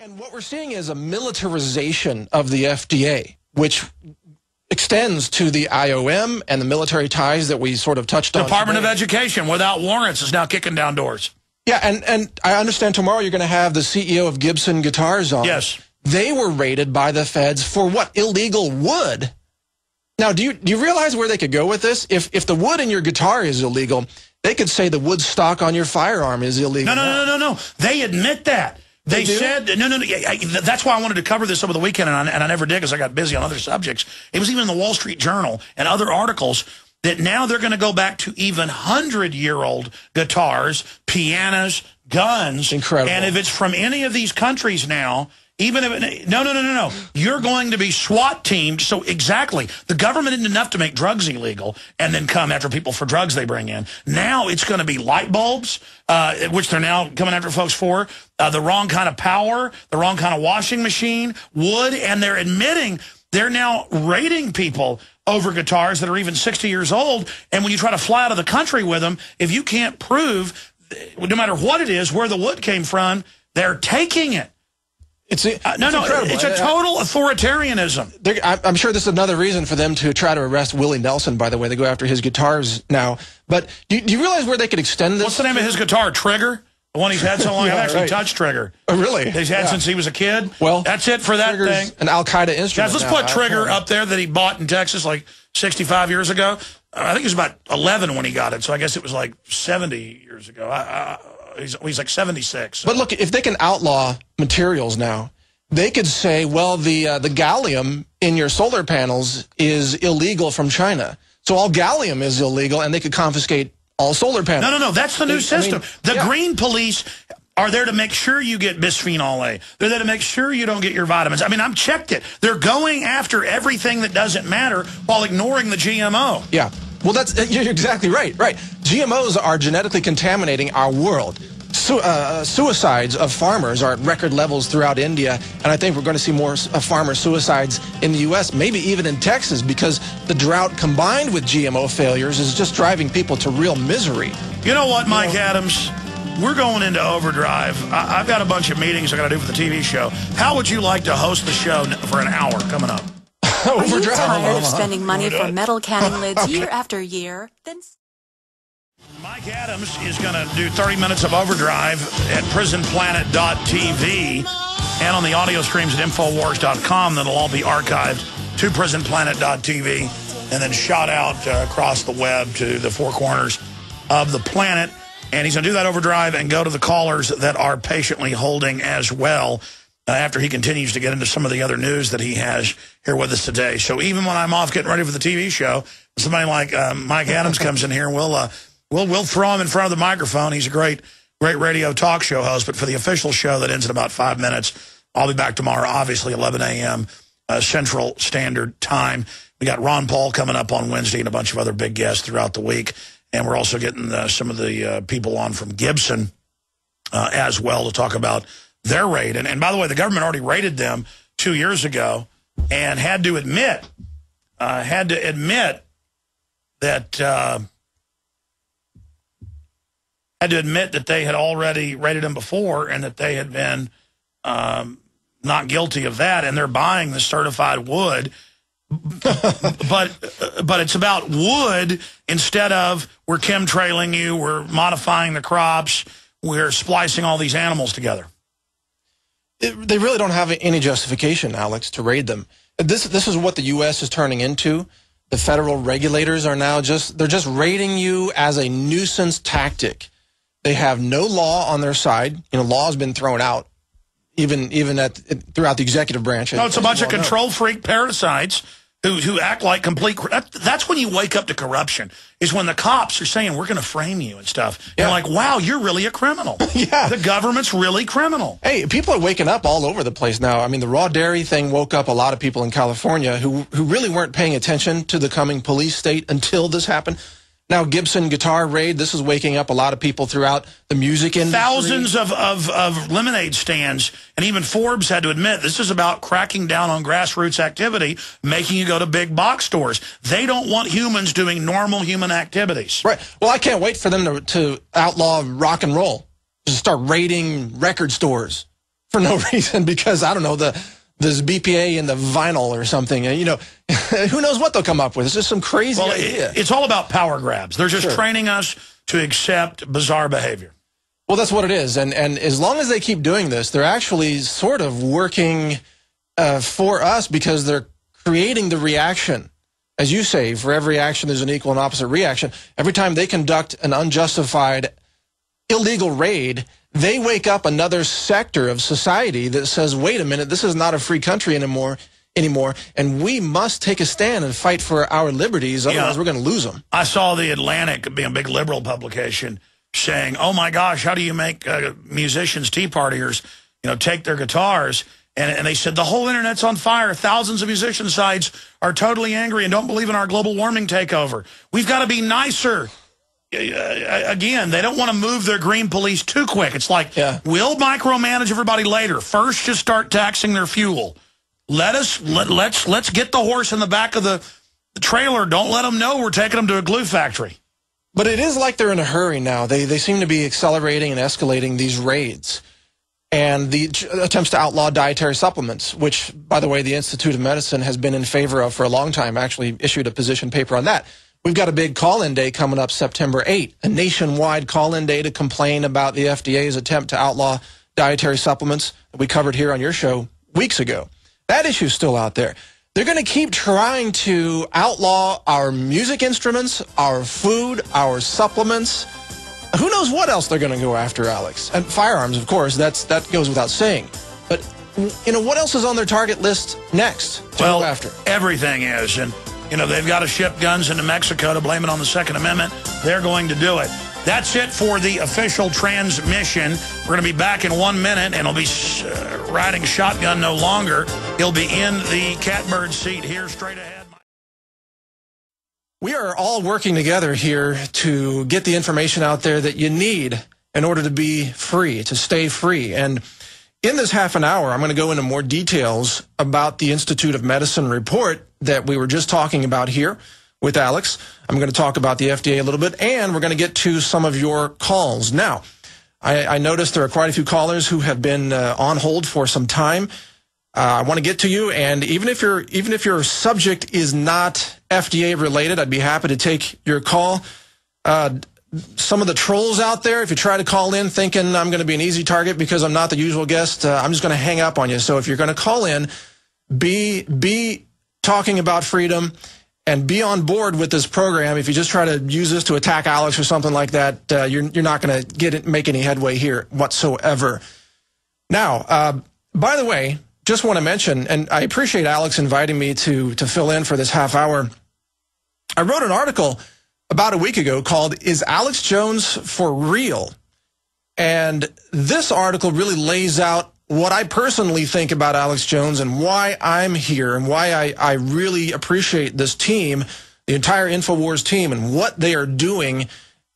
And what we're seeing is a militarization of the FDA, which extends to the IoM and the military ties that we sort of touched on. Department of Education, without warrants, is now kicking down doors. Yeah, and I understand tomorrow you're going to have the CEO of Gibson Guitars on. Yes. They were raided by the feds for what? Illegal wood. Now, do you realize where they could go with this? If the wood in your guitar is illegal, they could say the wood stock on your firearm is illegal. No. They admit that. They said, no. That's why I wanted to cover this over the weekend, and I never did because I got busy on other subjects. It was even in the Wall Street Journal and other articles that now they're going to go back to even 100-year-old guitars, pianos, guns. Incredible. And if it's from any of these countries now, even if it, no. You're going to be SWAT teamed. So exactly. The government isn't enough to make drugs illegal and then come after people for drugs they bring in. Now it's going to be light bulbs, which they're now coming after folks for, the wrong kind of power, the wrong kind of washing machine, wood, and they're admitting they're now raiding people over guitars that are even 60 years old. And when you try to fly out of the country with them, if you can't prove, no matter what it is, where the wood came from, they're taking it. It's incredible. It's a total authoritarianism. I'm sure this is another reason for them to try to arrest Willie Nelson, by the way. They go after his guitars now. But do you realize where they could extend this? What's the name of his guitar? Trigger? The one he's had so long? Yeah, I've actually right. touched Trigger. Oh, really? He's had since he was a kid. Well, that's it for that thing. An Al-Qaeda instrument. Guys, let's put Trigger up there that he bought in Texas like 65 years ago. I think he was about 11 when he got it, so I guess it was like 70 years ago. He's like 76. So. But look, if they can outlaw materials now, they could say, well, the gallium in your solar panels is illegal from China. So all gallium is illegal, and they could confiscate all solar panels. No. That's the new system. The yeah. green police are there to make sure you get bisphenol A. They're there to make sure you don't get your vitamins. I mean, I've checked it. They're going after everything that doesn't matter while ignoring the GMO. Yeah. Well, you're exactly right. Right. GMOs are genetically contaminating our world. Suicides of farmers are at record levels throughout India, and I think we're going to see more farmer suicides in the U.S., maybe even in Texas, because the drought combined with GMO failures is just driving people to real misery. You know what, Mike Adams? We're going into overdrive. I've got a bunch of meetings I got to do for the TV show. How would you like to host the show for an hour coming up? Are you tired of spending money for metal canning lids year after year? Then Mike Adams is going to do 30 minutes of overdrive at prisonplanet.tv and on the audio streams at Infowars.com. That'll all be archived to prisonplanet.tv and then shot out across the web to the four corners of the planet. And he's going to do that overdrive and go to the callers that are patiently holding as well after he continues to get into some of the other news that he has here with us today. So even when I'm off getting ready for the TV show, somebody like Mike Adams comes in here and we'll throw him in front of the microphone. He's a great radio talk show host. But for the official show that ends in about 5 minutes, I'll be back tomorrow, obviously 11 a.m. Central Standard Time. We got Ron Paul coming up on Wednesday and a bunch of other big guests throughout the week. And we're also getting some of the people on from Gibson as well to talk about their raid. And by the way, the government already raided them 2 years ago and had to admit that they had already raided them before and that they had been not guilty of that, and they're buying the certified wood. but it's about wood instead of we're chemtrailing you, we're modifying the crops, we're splicing all these animals together. They really don't have any justification, Alex, to raid them. This is what the U.S. is turning into. The federal regulators are now they're just raiding you as a nuisance tactic. They have no law on their side. You know, law has been thrown out, even throughout the executive branch. No, it's a bunch of control freak parasites who act like complete. That's when you wake up to corruption. Is when the cops are saying we're going to frame you and stuff. Yeah. You're like, wow, you're really a criminal. Yeah, the government's really criminal. Hey, people are waking up all over the place now. I mean, the raw dairy thing woke up a lot of people in California who really weren't paying attention to the coming police state until this happened. Now, Gibson guitar raid, this is waking up a lot of people throughout the music industry. Thousands of lemonade stands, and even Forbes had to admit this is about cracking down on grassroots activity, making you go to big box stores. They don't want humans doing normal human activities. Right. Well, I can't wait for them to outlaw rock and roll, to start raiding record stores. for no reason because, I don't know, there's BPA in the vinyl or something. You know, who knows what they'll come up with. It's just some crazy idea. It's all about power grabs. They're just Sure. training us to accept bizarre behavior. Well, that's what it is. And as long as they keep doing this, they're actually sort of working for us because they're creating the reaction. As you say, for every action, there's an equal and opposite reaction. Every time they conduct an unjustified, illegal raid, they wake up another sector of society that says, wait a minute, this is not a free country anymore, and we must take a stand and fight for our liberties, otherwise we're going to lose them. I saw The Atlantic, being a big liberal publication, saying, oh my gosh, how do you make musicians, Tea Partiers, take their guitars? And they said, the whole internet's on fire. Thousands of musician sites are totally angry and don't believe in our global warming takeover. We've got to be nicer. Again, they don't want to move their green police too quick. It's like, we'll micromanage everybody later. First, just start taxing their fuel. Let's get the horse in the back of the trailer. Don't let them know we're taking them to a glue factory. But it is like they're in a hurry now. They seem to be accelerating and escalating these raids. And the attempts to outlaw dietary supplements, which, by the way, the Institute of Medicine has been in favor of for a long time, actually issued a position paper on that. We've got a big call-in day coming up September 8th, a nationwide call-in day to complain about the FDA's attempt to outlaw dietary supplements that we covered here on your show weeks ago. That issue's still out there. They're going to keep trying to outlaw our music instruments, our food, our supplements. Who knows what else they're going to go after, Alex? And firearms, of course, that goes without saying. But, what else is on their target list next to go after? Everything is. And, they've got to ship guns into Mexico to blame it on the Second Amendment. They're going to do it. That's it for the official transmission. We're going to be back in 1 minute, and he'll be riding shotgun no longer. He'll be in the catbird seat here straight ahead. We are all working together here to get the information out there that you need in order to be free, to stay free. And in this half an hour, I'm going to go into more details about the Institute of Medicine report that we were just talking about here with Alex. I'm going to talk about the FDA a little bit, and we're going to get to some of your calls. Now, I noticed there are quite a few callers who have been on hold for some time. I want to get to you, and even if your subject is not FDA related, I'd be happy to take your call. Some of the trolls out there, if you try to call in thinking I'm going to be an easy target because I'm not the usual guest, I'm just going to hang up on you. So if you're going to call in, be talking about freedom and be on board with this program. If you just try to use this to attack Alex or something like that, you're not going to make any headway here whatsoever. Now, by the way, just want to mention, and I appreciate Alex inviting me to fill in for this half hour. I wrote an article about a week ago called, Is Alex Jones for Real? And this article really lays out what I personally think about Alex Jones and why I'm here and why I really appreciate this team, the entire InfoWars team, and what they are doing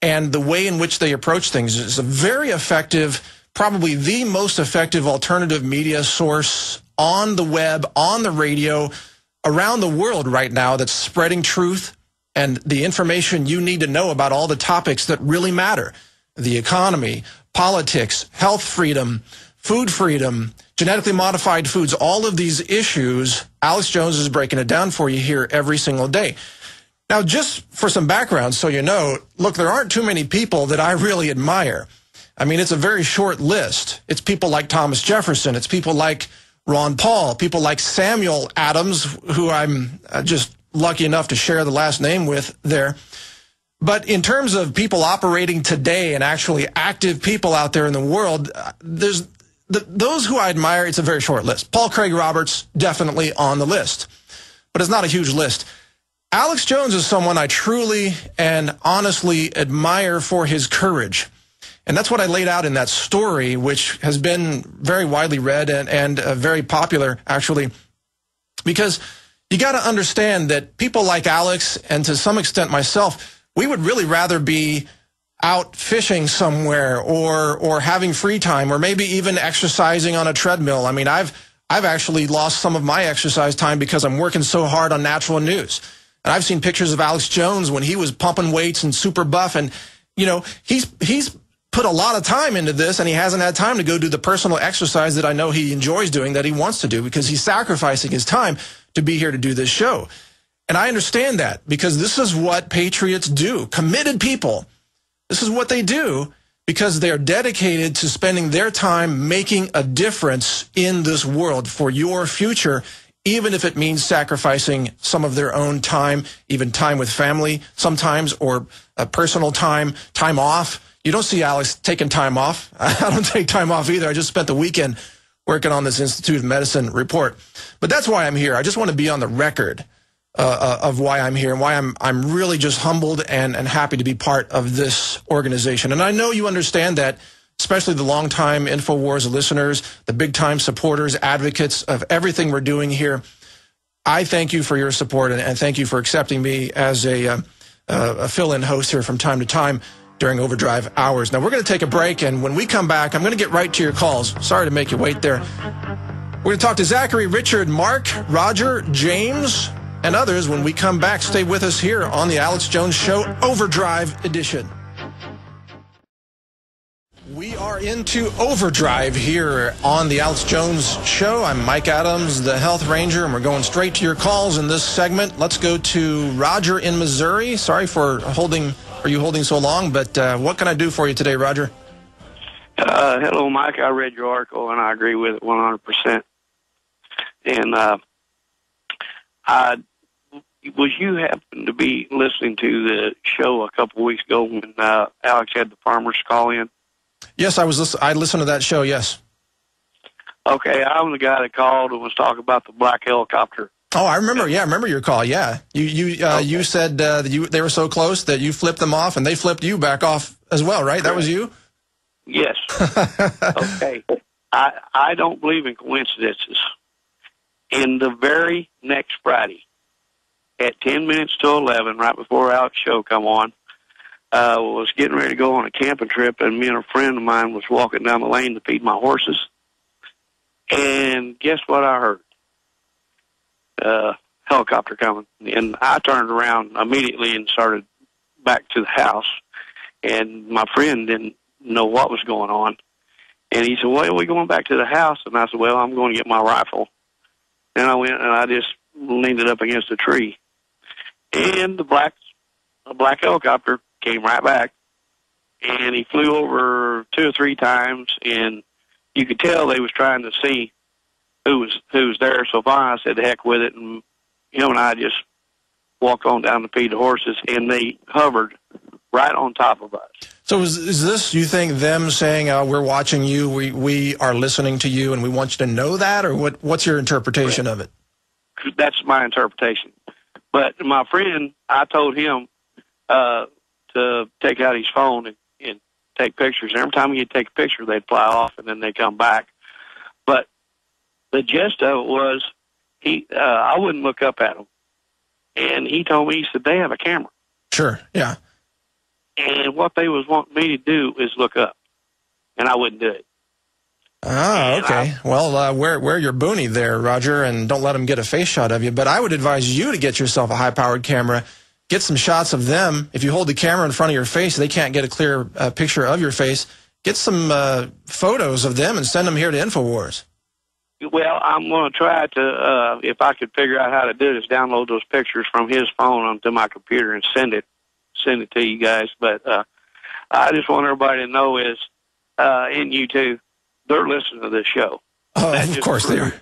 and the way in which they approach things. It's a very effective, probably the most effective alternative media source on the web, on the radio, around the world right now that's spreading truth and the information you need to know about all the topics that really matter. The economy, politics, health freedom, food freedom, genetically modified foods, all of these issues, Alex Jones is breaking it down for you here every single day. Now, just for some background, so you know, look, there aren't too many people that I really admire. I mean, it's a very short list. It's people like Thomas Jefferson. It's people like Ron Paul, people like Samuel Adams, who I'm just lucky enough to share the last name with there. But in terms of people operating today and actually active people out there in the world, there's those who I admire, it's a very short list. Paul Craig Roberts, definitely on the list. But it's not a huge list. Alex Jones is someone I truly and honestly admire for his courage. And that's what I laid out in that story, which has been very widely read and very popular, actually, because you got to understand that people like Alex, and to some extent myself, we would really rather be out fishing somewhere or having free time or maybe even exercising on a treadmill. I mean, I've actually lost some of my exercise time because I'm working so hard on natural news. And I've seen pictures of Alex Jones when he was pumping weights and super buff, and you know, he's put a lot of time into this, and he hasn't had time to go do the personal exercise that I know he enjoys doing, that he wants to do, because he's sacrificing his time to be here to do this show. And I understand that, because this is what patriots do. Committed people. This is what they do, because they are dedicated to spending their time making a difference in this world for your future, even if it means sacrificing some of their own time, even time with family sometimes, or personal time off. You don't see Alex taking time off. I don't take time off either. I just spent the weekend working on this Institute of Medicine report. But that's why I'm here. I just want to be on the record of why I'm here and why I'm really just humbled and happy to be part of this organization. And I know you understand that, especially the longtime InfoWars listeners, the big-time supporters, advocates of everything we're doing here. I thank you for your support, and thank you for accepting me as a fill-in host here from time to time during Overdrive hours. Now, we're going to take a break, and when we come back, I'm going to get right to your calls. Sorry to make you wait there. We're going to talk to Zachary, Richard, Mark, Roger, James, and others when we come back. Stay with us here on the Alex Jones Show, Overdrive Edition. We are into Overdrive here on the Alex Jones Show. I'm Mike Adams, the Health Ranger, and we're going straight to your calls in this segment. Let's go to Roger in Missouri. Sorry for you holding so long, but what can I do for you today, Roger? Hello, Mike. I read your article, and I agree with it 100%. And was you happen to be listening to the show a couple of weeks ago when Alex had the farmers call in? Yes, I listened to that show, yes. Okay, I'm the guy that called and was talking about the black helicopter. Oh, I remember. Yeah, I remember your call. Yeah, you said that they were so close that you flipped them off, and they flipped you back off as well, right? That was you? Yes. Okay. I don't believe in coincidences. And the very next Friday, at 10 minutes to 11, right before our show come on, was getting ready to go on a camping trip, and me and a friend of mine was walking down the lane to feed my horses. And guess what I heard? Helicopter coming. And I turned around immediately and started back to the house. And my friend didn't know what was going on. And he said, well, are we going back to the house? And I said, well, I'm going to get my rifle. And I went and I just leaned it up against a tree. And a black helicopter came right back. And he flew over 2 or 3 times, and you could tell they was trying to see who was there. So finally I said, the heck with it, and him and I just walked on down to feed the horses, and they hovered right on top of us. So is this, you think, them saying, we're watching you, we are listening to you, and we want you to know that, or what's your interpretation of it? That's my interpretation. But my friend, I told him to take out his phone and take pictures. Every time he'd take a picture, they'd fly off, and then they'd come back. But the gist of it was, I wouldn't look up at him. And he told me, he said, they have a camera. Sure, yeah. And what they was wanting me to do is look up. And I wouldn't do it. Ah, okay. Well, wear your boonie there, Roger, and don't let them get a face shot of you. But I would advise you to get yourself a high-powered camera. Get some shots of them. If you hold the camera in front of your face, they can't get a clear picture of your face. Get some photos of them and send them here to InfoWars. Well, I'm going to try to, if I could figure out how to do this, download those pictures from his phone onto my computer and send it to you guys. But I just want everybody to know is, and you too, they're listening to this show. Oh, of course they are.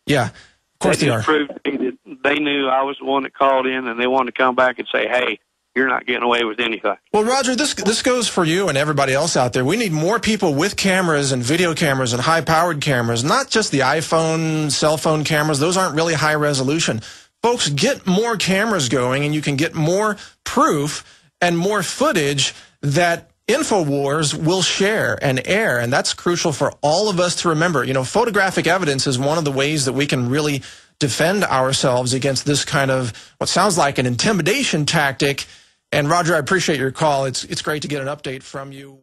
Yeah, of course they are. Proved to me that they knew I was the one that called in, and they wanted to come back and say, hey, you're not getting away with anything. Well, Roger, this goes for you and everybody else out there. We need more people with cameras and video cameras and high-powered cameras, not just the iPhone, cell phone cameras. Those aren't really high resolution. Folks, get more cameras going, and you can get more proof and more footage that InfoWars will share and air, and that's crucial for all of us to remember. You know, photographic evidence is one of the ways that we can really defend ourselves against this kind of what sounds like an intimidation tactic. And Roger, I appreciate your call. It's great to get an update from you.